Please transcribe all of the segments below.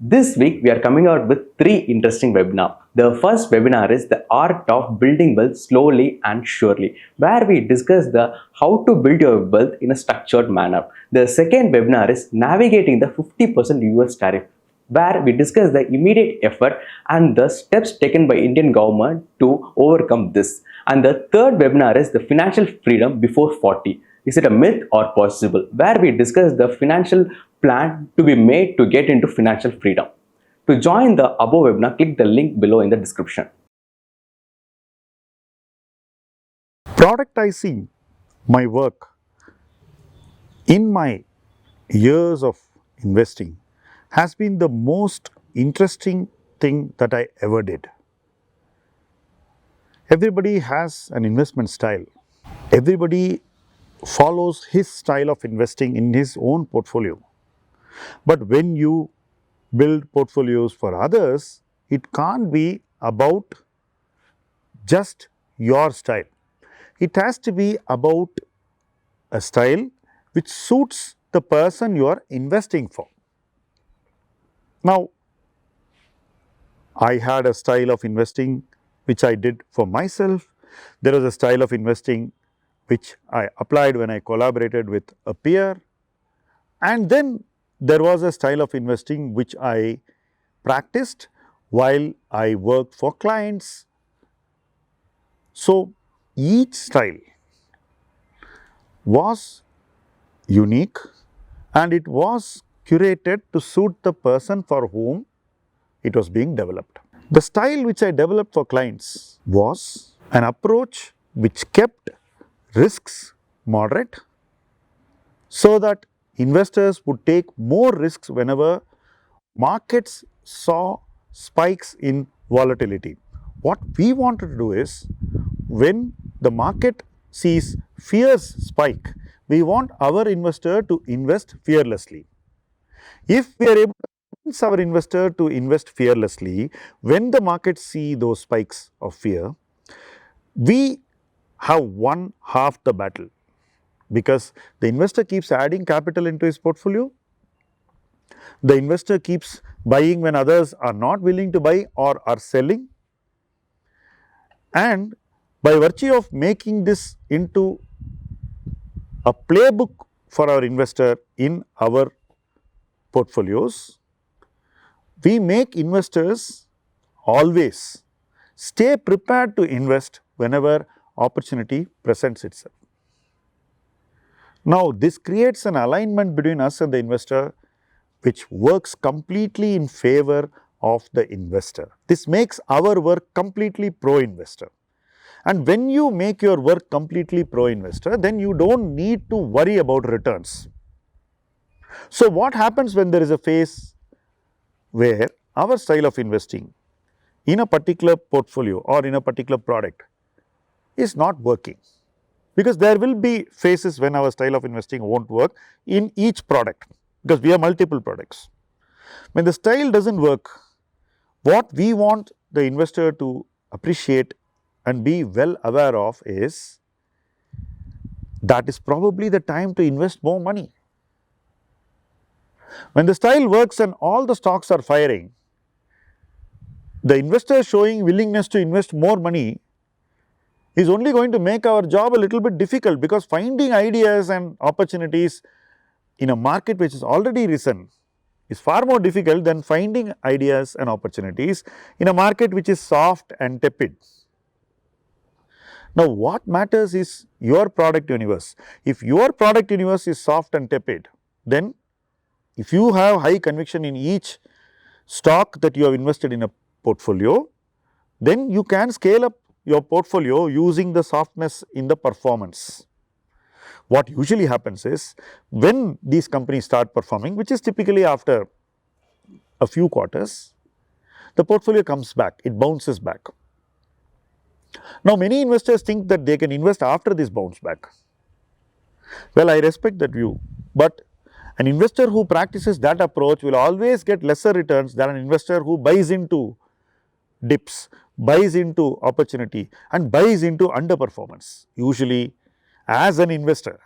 This week we are coming out with 3 interesting webinars. The first webinar is the art of building wealth slowly and surely, where we discuss the how to build your wealth in a structured manner. The second webinar is navigating the 50% US tariff, where we discuss the immediate effort and the steps taken by Indian government to overcome this. And the third webinar is the financial freedom before 40. Is it a myth or possible? Where we discuss the financial plan to be made to get into financial freedom. To join the above webinar, click the link below in the description. Productizing my work in my years of investing has been the most interesting thing that I ever did. Everybody has an investment style. Everybody follows his style of investing in his own portfolio. But when you build portfolios for others, it can't be about just your style. It has to be about a style which suits the person you are investing for. Now, I had a style of investing which I did for myself. There was a style of investing which I applied when I collaborated with a peer. And then there was a style of investing which I practiced while I worked for clients. So, each style was unique and it was curated to suit the person for whom it was being developed. The style which I developed for clients was an approach which kept risks moderate so that investors would take more risks whenever markets saw spikes in volatility. What we wanted to do is, when the market sees fierce spike, we want our investor to invest fearlessly. If we are able to convince our investor to invest fearlessly, when the markets see those spikes of fear, we have won half the battle, because the investor keeps adding capital into his portfolio. The investor keeps buying when others are not willing to buy or are selling. And by virtue of making this into a playbook for our investor in our portfolios, we make investors always stay prepared to invest whenever opportunity presents itself. Now, this creates an alignment between us and the investor which works completely in favor of the investor. This makes our work completely pro-investor. And when you make your work completely pro-investor, then you don't need to worry about returns. So, what happens when there is a phase where our style of investing in a particular portfolio or in a particular product is not working? Because there will be phases when our style of investing won't work in each product, because we have multiple products. When the style doesn't work, what we want the investor to appreciate and be well aware of is that is probably the time to invest more money. When the style works and all the stocks are firing, the investor showing willingness to invest more money is only going to make our job a little bit difficult, because finding ideas and opportunities in a market which is already risen is far more difficult than finding ideas and opportunities in a market which is soft and tepid. Now, what matters is your product universe. If your product universe is soft and tepid, then if you have high conviction in each stock that you have invested in a portfolio, then you can scale up your portfolio using the softness in the performance. What usually happens is, when these companies start performing, which is typically after a few quarters, the portfolio comes back, it bounces back. Now, many investors think that they can invest after this bounce back. Well, I respect that view, but an investor who practices that approach will always get lesser returns than an investor who buys into dips, buys into opportunity and buys into underperformance. Usually, as an investor,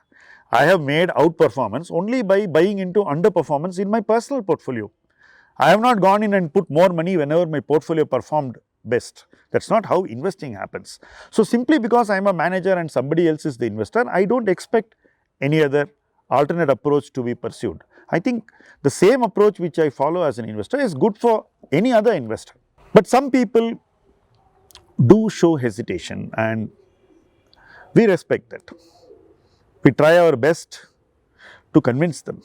I have made outperformance only by buying into underperformance in my personal portfolio. I have not gone in and put more money whenever my portfolio performed best. That's not how investing happens. So simply because I am a manager and somebody else is the investor, I don't expect any other alternate approach to be pursued. I think the same approach which I follow as an investor is good for any other investor. But some people do show hesitation, and we respect that. We try our best to convince them.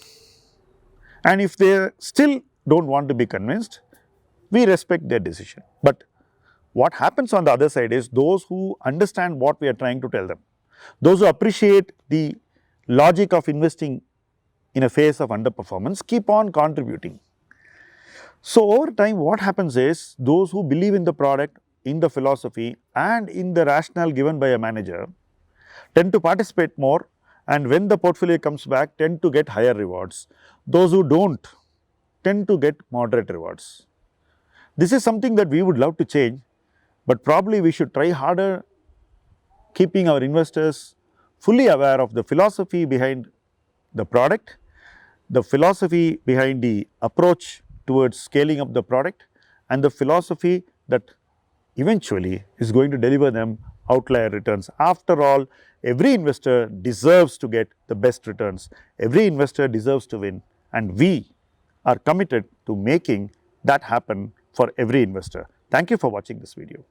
And if they still don't want to be convinced, we respect their decision. But what happens on the other side is those who understand what we are trying to tell them, those who appreciate the logic of investing in a phase of underperformance, keep on contributing. So over time, what happens is those who believe in the product, in the philosophy, and in the rationale given by a manager tend to participate more, and when the portfolio comes back, tend to get higher rewards. Those who don't tend to get moderate rewards. This is something that we would love to change, but probably we should try harder, keeping our investors fully aware of the philosophy behind the product, the philosophy behind the approach towards scaling up the product, and the philosophy that eventually is going to deliver them outlier returns. After all, every investor deserves to get the best returns. Every investor deserves to win, and we are committed to making that happen for every investor. Thank you for watching this video.